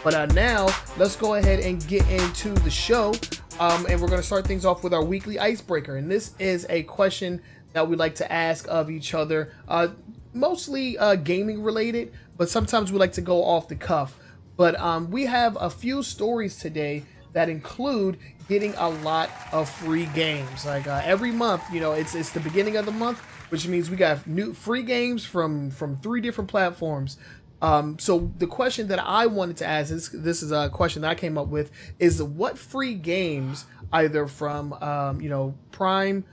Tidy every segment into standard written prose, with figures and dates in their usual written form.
But now let's go ahead and get into the show. And we're going to start things off with our weekly icebreaker. And this is a question that we like to ask of each other, mostly gaming related, but sometimes we like to go off the cuff. But we have a few stories today that include getting a lot of free games. Like every month, it's the beginning of the month, which means we got new free games from 3 different platforms. So the question that I wanted to ask this is a question that I came up with, is what free games, either from Prime,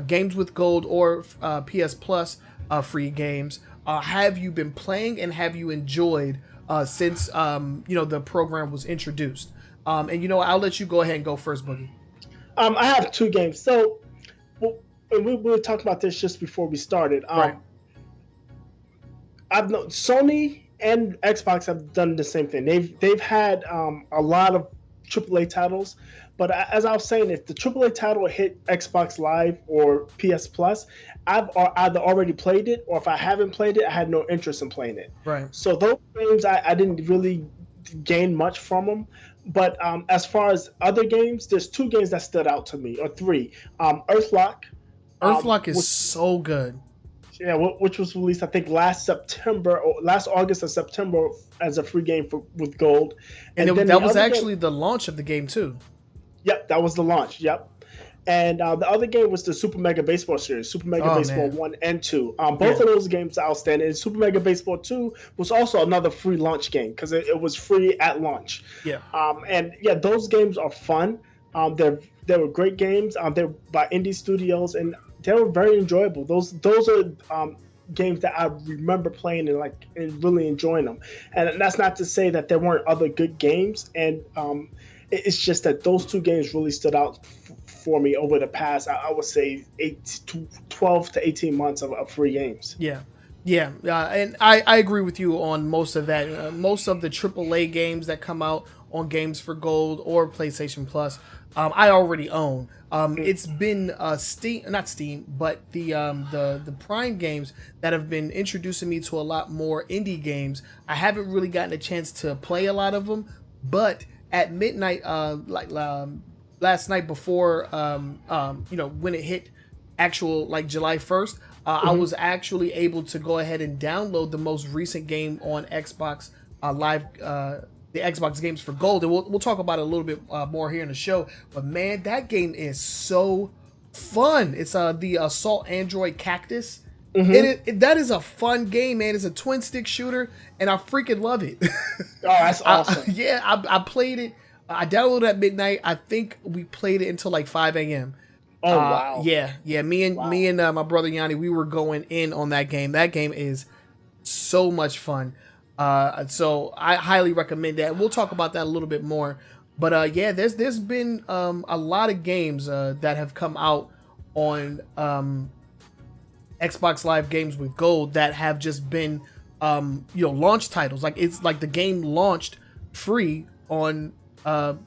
Games with Gold, or PS Plus free games, have you been playing and have you enjoyed since the program was introduced? And I'll let you go ahead and go first, Boogie. I have 2 games. So we were talking about this just before we started. Right. I've known Sony and Xbox have done the same thing. They've had a lot of AAA titles, but as I was saying, if the AAA title hit Xbox Live or PS Plus, I've either already played it, or if I haven't played it, I had no interest in playing it. Right. So those games, I didn't really gain much from them. But as far as other games, there's 2 games that stood out to me, or 3. Earthlock. Earthlock is so good. Yeah, which was released, I think, last August or September as a free game with Gold. And that was actually the launch of the game, too. Yep, that was the launch, yep. And the other game was the Super Mega Baseball series, Super Mega Baseball 1 and 2. Both of those games are outstanding. And Super Mega Baseball 2 was also another free launch game because it was free at launch. Yeah. Those games are fun. They were great games. They're by indie studios, and they were very enjoyable. Those are games that I remember playing and really enjoying them. And that's not to say that there weren't other good games. And it's just that those 2 games really stood out for me over the past, I would say, 12 to 18 months of free games. Yeah. And I agree with you on most of that. Most of the AAA games that come out on Games for Gold or PlayStation Plus, I already own. It's been not Steam, but the Prime games that have been introducing me to a lot more indie games. I haven't really gotten a chance to play a lot of them, but at midnight, last night before, when it hit actual July 1st, I was actually able to go ahead and download the most recent game on Xbox Live, the Xbox Games for Gold, and we'll talk about it a little bit more here in the show. But man, that game is so fun. It's the Assault Android Cactus. That is a fun game, man. It's a twin stick shooter, and I freaking love it. Oh, that's awesome. I played it. I downloaded at midnight. I think we played it until 5 a.m. Oh, wow. Yeah. Me and my brother Yanni, we were going in on that game. That game is so much fun. So I highly recommend that. We'll talk about that a little bit more. But there's been a lot of games that have come out on Xbox Live Games with Gold that have just been launch titles. It's like the game launched free on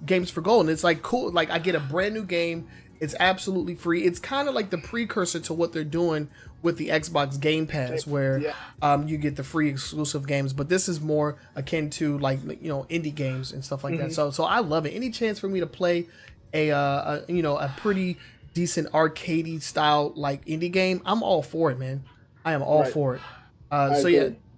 Games for Gold, and it's cool. I get a brand new game. It's absolutely free. It's kind of like the precursor to what they're doing with the Xbox Game Pass, where you get the free exclusive games. But this is more akin to indie games and stuff like that. So I love it. Any chance for me to play a pretty decent arcadey style indie game, I'm all for it, man. I am all for it.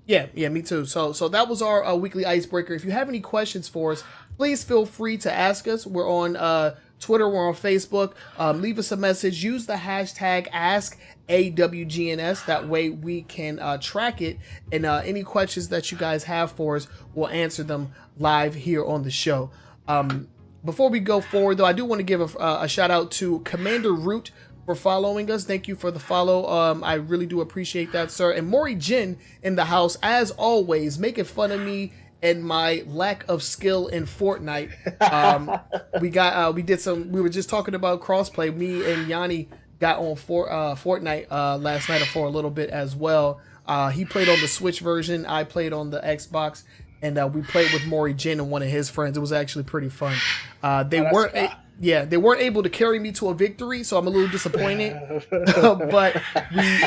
Yeah, me too. So that was our weekly icebreaker. If you have any questions for us, please feel free to ask us. We're on Twitter, we're on Facebook. Leave us a message. Use the hashtag AskAWGNS. That way we can track it. And any questions that you guys have for us, we'll answer them live here on the show. Before we go forward, though, I do want to give a shout out to Commander Root for following us. Thank you for the follow. I really do appreciate that, sir. And Maury Jin in the house, as always, making fun of me and my lack of skill in Fortnite. We were just talking about crossplay. Me and Yanni got on Fortnite last night for a little bit as well. He played on the Switch version. I played on the Xbox. And we played with Maury Jin and one of his friends. It was actually pretty fun. They weren't able to carry me to a victory, so I'm a little disappointed. But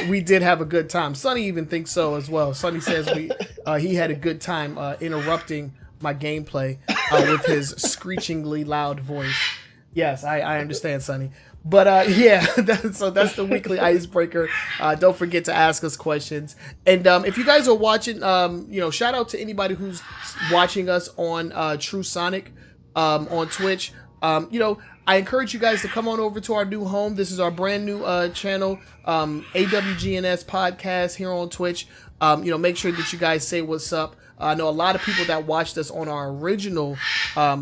we did have a good time. Sonny even thinks so as well. Sonny says he had a good time interrupting my gameplay with his screechingly loud voice. Yes, I understand, Sonny. But yeah, so that's the weekly icebreaker. Don't forget to ask us questions. And if you guys are watching, shout out to anybody who's watching us on True Sonic on Twitch. I encourage you guys to come on over to our new home. This is our brand new channel, AWGNS podcast here on Twitch. Make sure that you guys say what's up. I know a lot of people that watched us on our original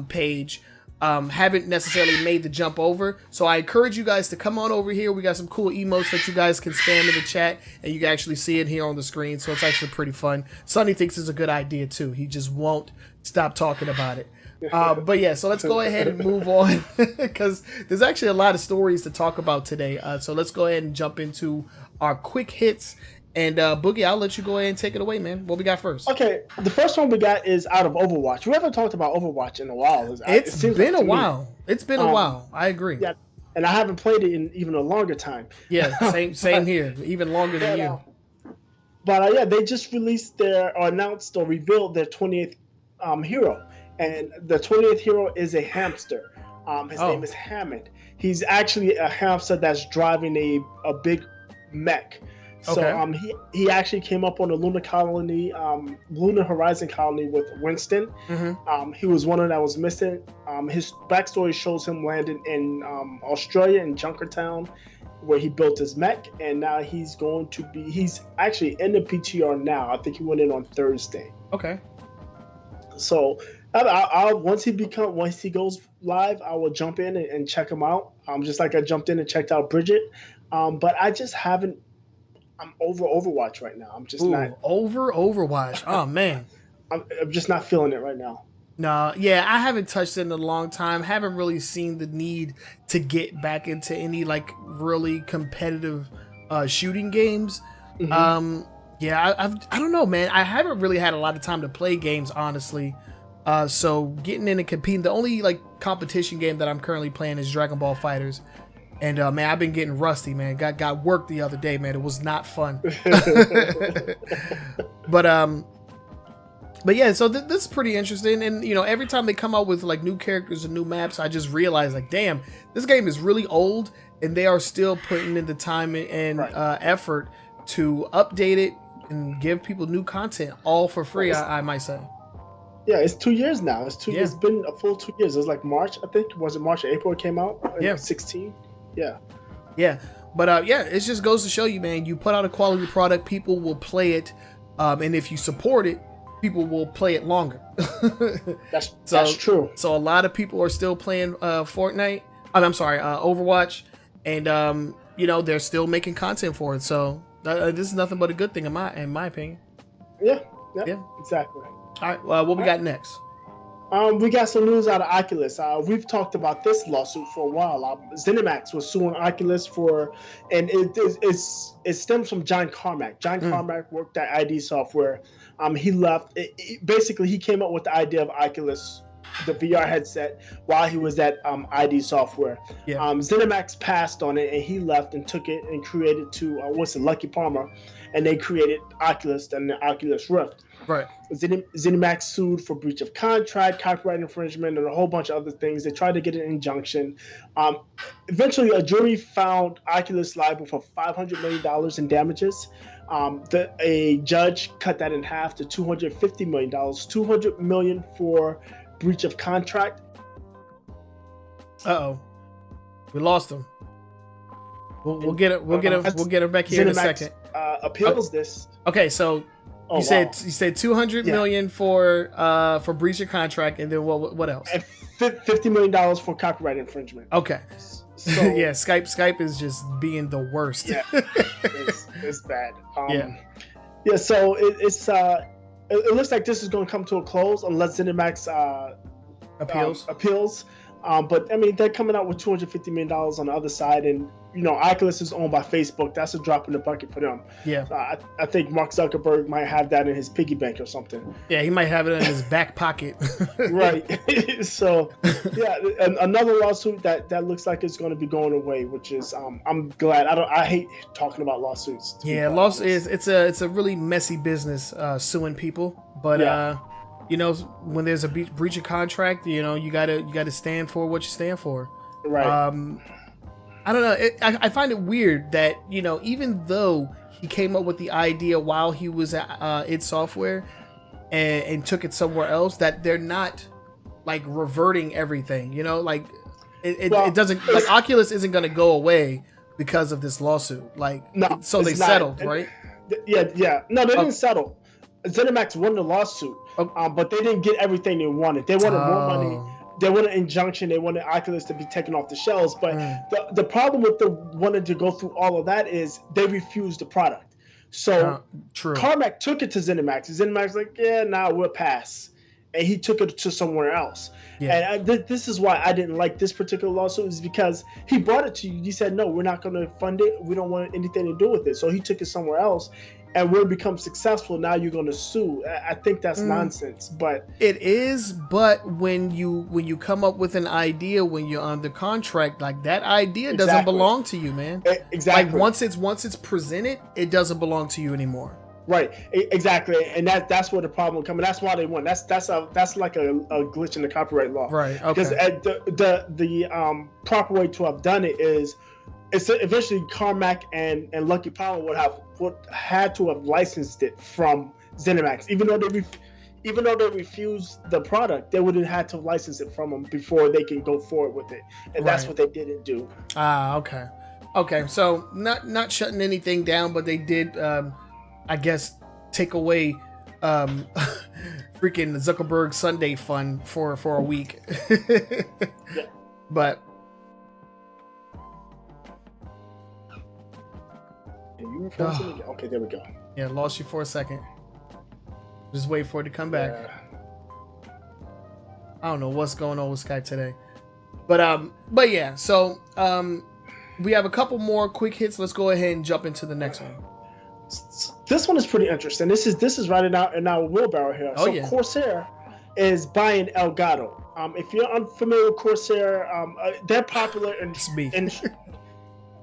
page haven't necessarily made the jump over. So I encourage you guys to come on over here. We got some cool emotes that you guys can spam in the chat, and you can actually see it here on the screen. So it's actually pretty fun. Sonny thinks it's a good idea too. He just won't stop talking about it. But yeah, so let's go ahead and move on because there's actually a lot of stories to talk about today. So let's go ahead and jump into our quick hits. And Boogie, I'll let you go ahead and take it away, man. What we got first? Okay, the first one we got is out of Overwatch. We haven't talked about Overwatch in a while. It's been a while. It's been a while. I agree. Yeah, and I haven't played it in even a longer time. Yeah, same here. Even longer than you. But yeah, they just released announced or revealed their 20th hero. And the 20th hero is a hamster. His name is Hammond. He's actually a hamster that's driving a big mech. So Okay. He actually came up on the Lunar Horizon colony with Winston. Mm-hmm. He was one that was missing. His backstory shows him landing in Australia in Junkertown, where he built his mech, and now he's actually in the PTR now. I think he went in on Thursday. Okay. So once he goes live, I will jump in and check him out. Just like I jumped in and checked out Bridget. But I just haven't. I'm over Overwatch right now. I'm just not over Overwatch. Oh man, I'm just not feeling it right now. No, yeah, I haven't touched it in a long time. Haven't really seen the need to get back into any like really competitive shooting games. Mm-hmm. I don't know, man. I haven't really had a lot of time to play games, honestly. So getting in and competing, the only like competition game that I'm currently playing is Dragon Ball Fighters. And man, I've been getting rusty, man. Got work the other day, man. It was not fun. But yeah, so this is pretty interesting. And every time they come out with like new characters and new maps, I just realize like, damn, this game is really old, and they are still putting in the time and effort to update it and give people new content, all for free. I might say. Yeah, it's 2 years now. It's been a full 2 years. It was like March, I think. Was it March or April it came out? Yeah. 16. Yeah. But it just goes to show you, man, you put out a quality product, people will play it, and if you support it, people will play it longer. That's true. So a lot of people are still playing Overwatch, and they're still making content for it. So this is nothing but a good thing in my opinion. Yeah, exactly. All right, what we got next? We got some news out of Oculus. We've talked about this lawsuit for a while. ZeniMax was suing Oculus and it stems from John Carmack. John Carmack worked at ID Software. He left. Basically, he came up with the idea of Oculus, the VR headset, while he was at ID Software. Yeah. ZeniMax passed on it, and he left and took it and created Lucky Palmer, and they created Oculus and the Oculus Rift. Right. ZeniMax sued for breach of contract, copyright infringement, and a whole bunch of other things. They tried to get an injunction. Eventually, a jury found Oculus liable for $500 million in damages. A judge cut that in half to $250 million. $200 million for breach of contract. We lost him. We'll get it. We'll get her back here in a second. Appeals this. Okay, so. You said $200 million for breach of contract, and then what else? And $50 million for copyright infringement. Okay. So yeah, Skype is just being the worst. Yeah, it's bad. So it looks like this is going to come to a close unless ZeniMax appeals. But I mean, they're coming out with $250 million on the other side, and Oculus is owned by Facebook. That's a drop in the bucket for them. Yeah. I think Mark Zuckerberg might have that in his piggy bank or something. Yeah, he might have it in his back pocket. Right. So, yeah, another lawsuit that looks like it's going to be going away, which is I'm glad. I hate talking about lawsuits. Yeah, it's a really messy business suing people, but you know, when there's a breach of contract, you know, you gotta stand for what you stand for. Right. I don't know. I find it weird that, you know, even though he came up with the idea while he was at id Software and took it somewhere else, that they're not like reverting everything, you know, like it doesn't, like Oculus isn't going to go away because of this lawsuit. Like, no, so they settled, right? Yeah. No, they didn't settle. ZeniMax won the lawsuit, but they didn't get everything they wanted. They wanted more money. They wanted an injunction. They wanted Oculus to be taken off the shelves. But the problem with the wanting to go through all of that is they refused the product. So Carmack took it to ZeniMax. ZeniMax was like, yeah, nah, we'll pass. And he took it to somewhere else. Yeah. And this is why I didn't like this particular lawsuit, is because he brought it to you. You said, no, we're not going to fund it. We don't want anything to do with it. So he took it somewhere else. And when it becomes successful, now you're going to sue. I think that's nonsense. But it is. But when you come up with an idea when you're under contract, like that idea doesn't belong to you, man. Exactly. Like once it's presented, it doesn't belong to you anymore. Right. Exactly. And that's where the problem comes. That's why they won. That's like a glitch in the copyright law. Right. Okay. Because the proper way to have done it is, it's eventually Carmack and Lucky Power would had to have licensed it from ZeniMax, even though they refused the product. They would have had to license it from them before they can go forward with it, and that's what they didn't do. Okay. So not shutting anything down, but they did, I guess, take away freaking Zuckerberg Sunday fun for a week. Yeah. But. Okay, there we go. Yeah, lost you for a second. Just wait for it to come back. Yeah. I don't know what's going on with Skype today. But yeah, so we have a couple more quick hits. Let's go ahead and jump into the next one. This one is pretty interesting. This is right in our wheelbarrow here. Oh, yeah. Corsair is buying Elgato. If you're unfamiliar with Corsair, they're popular in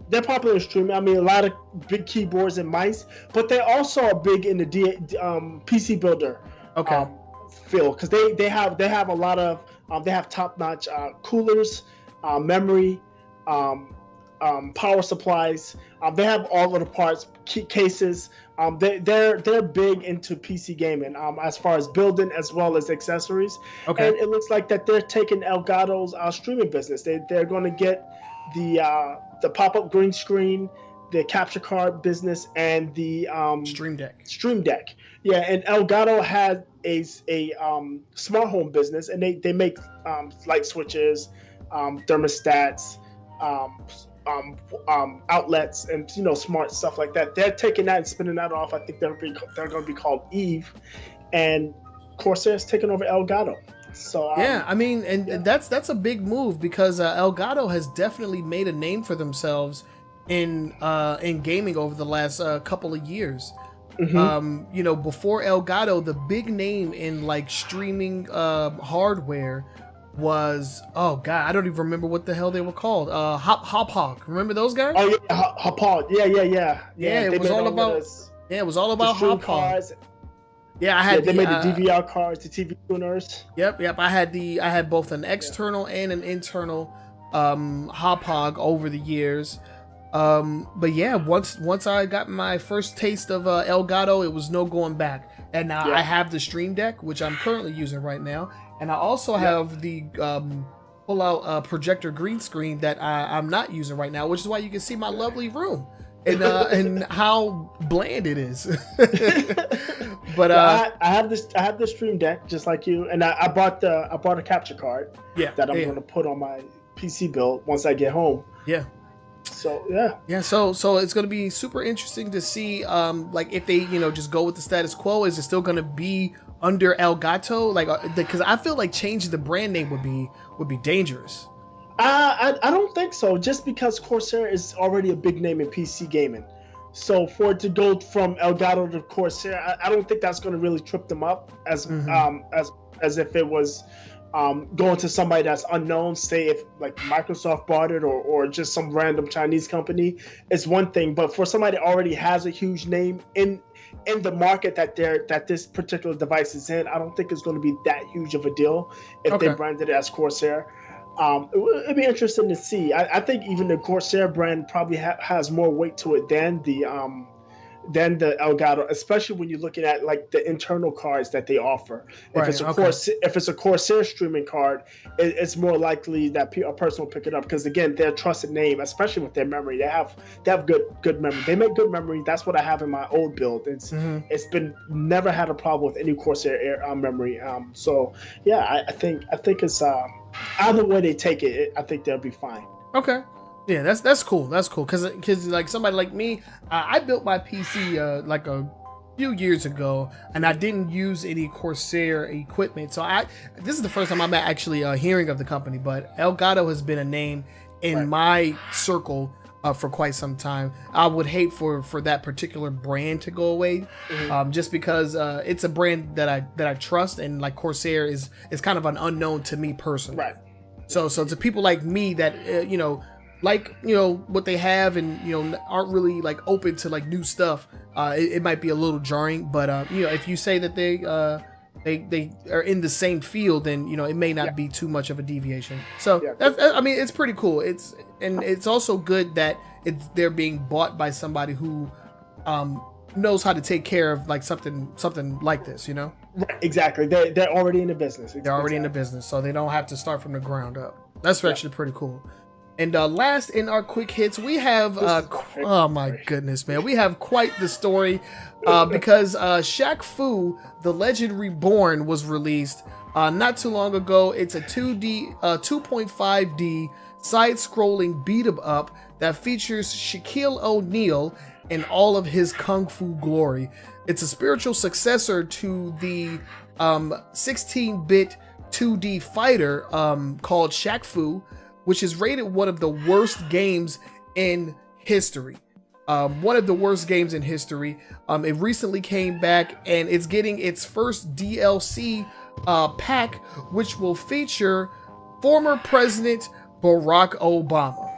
they're popular in streaming. I mean, a lot of big keyboards and mice, but they also are big in the PC builder field, because they have a lot of they have top-notch coolers, memory, power supplies. They have all of the parts, cases. They're big into PC gaming, as far as building as well as accessories. Okay. And it looks like that they're taking Elgato's streaming business. They're going to get the pop-up green screen, the capture card business, and the Stream Deck. Yeah, and Elgato has a smart home business, and they make light switches, thermostats, outlets, and smart stuff like that. They're taking that and spinning that off. I think they're going to be called Eve, and Corsair's taking over Elgato. So yeah, I mean, and that's a big move, because Elgato has definitely made a name for themselves in gaming over the last couple of years. Mm-hmm. Before Elgato, the big name in like streaming hardware was, oh god, I don't even remember what the hell they were called. Hauppauge. Remember those guys? Oh yeah, Hauppauge. Yeah. It was all about Hauppauge. Yeah, they made the DVR cards, the TV tuners. Yep. I had both an external and an internal Hauppauge over the years. But yeah, once I got my first taste of Elgato, it was no going back. And now I have the Stream Deck, which I'm currently using right now, and I also have the pull-out projector green screen that I'm not using right now, which is why you can see my lovely room. And how bland it is. But I have the Stream Deck just like you, and I bought a capture card that I'm going to put on my PC build once I get home. Yeah. So so it's going to be super interesting to see like if they just go with the status quo. Is it still going to be under Elgato, like because I feel like changing the brand name would be dangerous. I don't think so, just because Corsair is already a big name in PC gaming. So for it to go from Elgato to Corsair, I don't think that's going to really trip them up as if it was Going to somebody that's unknown, say if like Microsoft bought it or just some random Chinese company, is one thing. But for somebody that already has a huge name in the market that this particular device is in, I don't think it's going to be that huge of a deal if they branded it as Corsair. It'd be interesting to see. I think even the Corsair brand probably has more weight to it than the Elgato, especially when you're looking at like the internal cards that they offer. If it's a Corsair streaming card, it's more likely that a person will pick it up because again, they're a trusted name, especially with their memory. They have good memory. They make good memory. That's what I have in my old build. It's been never had a problem with any Corsair memory. So yeah, I think it's either way they take it, I think they'll be fine. Okay. Yeah, that's cool. That's cool because like somebody like me, I built my PC like a few years ago, and I didn't use any Corsair equipment. So this is the first time I'm actually hearing of the company. But Elgato has been a name in my circle for quite some time. I would hate for that particular brand to go away, just because it's a brand that I trust, and like Corsair is kind of an unknown to me personally. Right. So to people like me that like what they have and aren't really like open to like new stuff, it might be a little jarring, but if you say that they are in the same field, then it may not be too much of a deviation. So I mean, it's pretty cool. It's also good that they're being bought by somebody who knows how to take care of like something like this, Right, exactly. They're already in the business. They're already in the business, so they don't have to start from the ground up. That's actually pretty cool. And last in our quick hits, we have oh my goodness, man, we have quite the story because Shaq-Fu, The Legend Reborn was released not too long ago. It's a 2.5D side-scrolling beat-em-up that features Shaquille O'Neal in all of his kung fu glory. It's a spiritual successor to the 16-bit 2D fighter called Shaq-Fu, which is rated one of the worst games in history. One of the worst games in history. It recently came back and it's getting its first DLC pack, which will feature former President Barack Obama.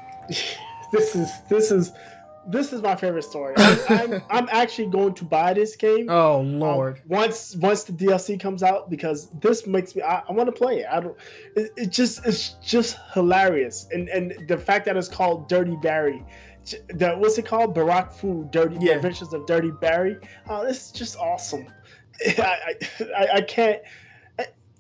This is my favorite story. I'm actually going to buy this game. Oh Lord! Once the DLC comes out, because this makes me I want to play it. It's just hilarious, and the fact that it's called Dirty Barry, what's it called? Barack Fu, The Adventures of Dirty Barry. This is just awesome. I can't.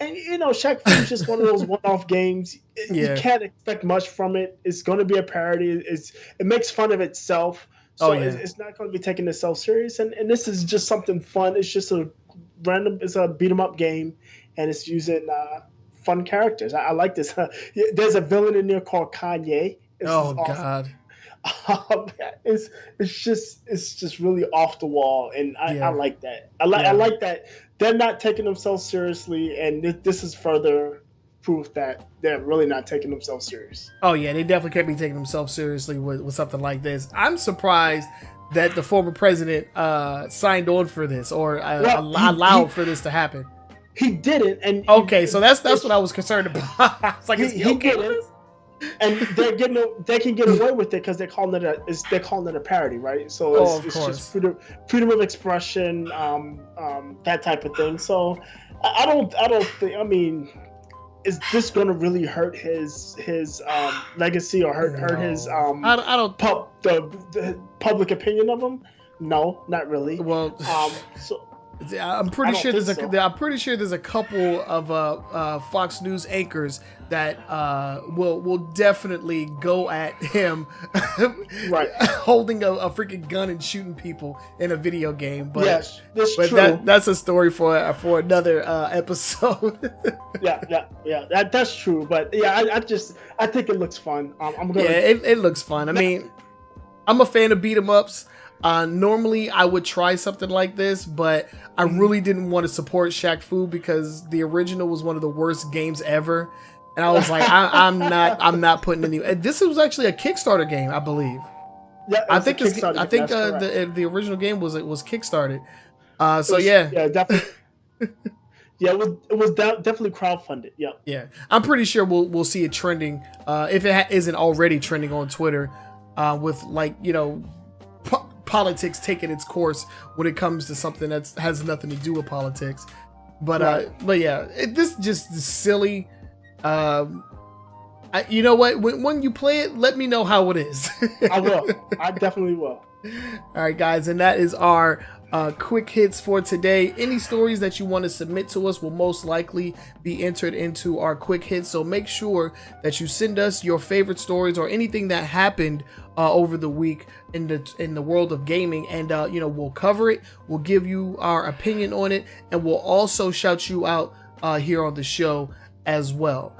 And Shaq-Fu is just one of those one-off games. You can't expect much from it. It's going to be a parody. It makes fun of itself, so it's not going to be taking itself serious. And this is just something fun. It's just it's a beat 'em up game, and it's using fun characters. I like this. There's a villain in there called Kanye. God. It's just really off the wall, and I like that. I like that they're not taking themselves seriously, and this is further proof that they're really not taking themselves serious. Oh yeah, they definitely can't be taking themselves seriously with something like this. I'm surprised that the former president signed on for this or allowed for this to happen. He didn't, and so that's what I was concerned about. It's like, he okay with this? And they can get away with it because they're calling it a parody, right? So it's just freedom of expression, that type of thing. So I don't think. I mean, is this going to really hurt his legacy or hurt his the public opinion of him? No, not really. Well, I'm pretty sure there's a couple of Fox News anchors that will definitely go at him, right? Holding a freaking gun and shooting people in a video game. But yes, true. That's a story for another episode. That's true. But I think it looks fun. It looks fun. I mean, I'm a fan of beat 'em ups. Normally I would try something like this, but I really didn't want to support Shaq-Fu because the original was one of the worst games ever, and I was like, I'm not putting any. This was actually a Kickstarter game, I believe. Yeah, I think the original game was kickstarted. Yeah, definitely. Yeah, it was definitely crowdfunded. Yeah. Yeah, I'm pretty sure we'll see it trending if it isn't already trending on Twitter, with like politics taking its course when it comes to something that has nothing to do with politics. But but yeah, this just is silly. You know what? When you play it, let me know how it is. I will. I definitely will. All right, guys, and that is our quick hits for today. Any stories that you want to submit to us will most likely be entered into our quick hits. So make sure that you send us your favorite stories or anything that happened over the week in the world of gaming, and we'll cover it. We'll give you our opinion on it, and we'll also shout you out here on the show as well.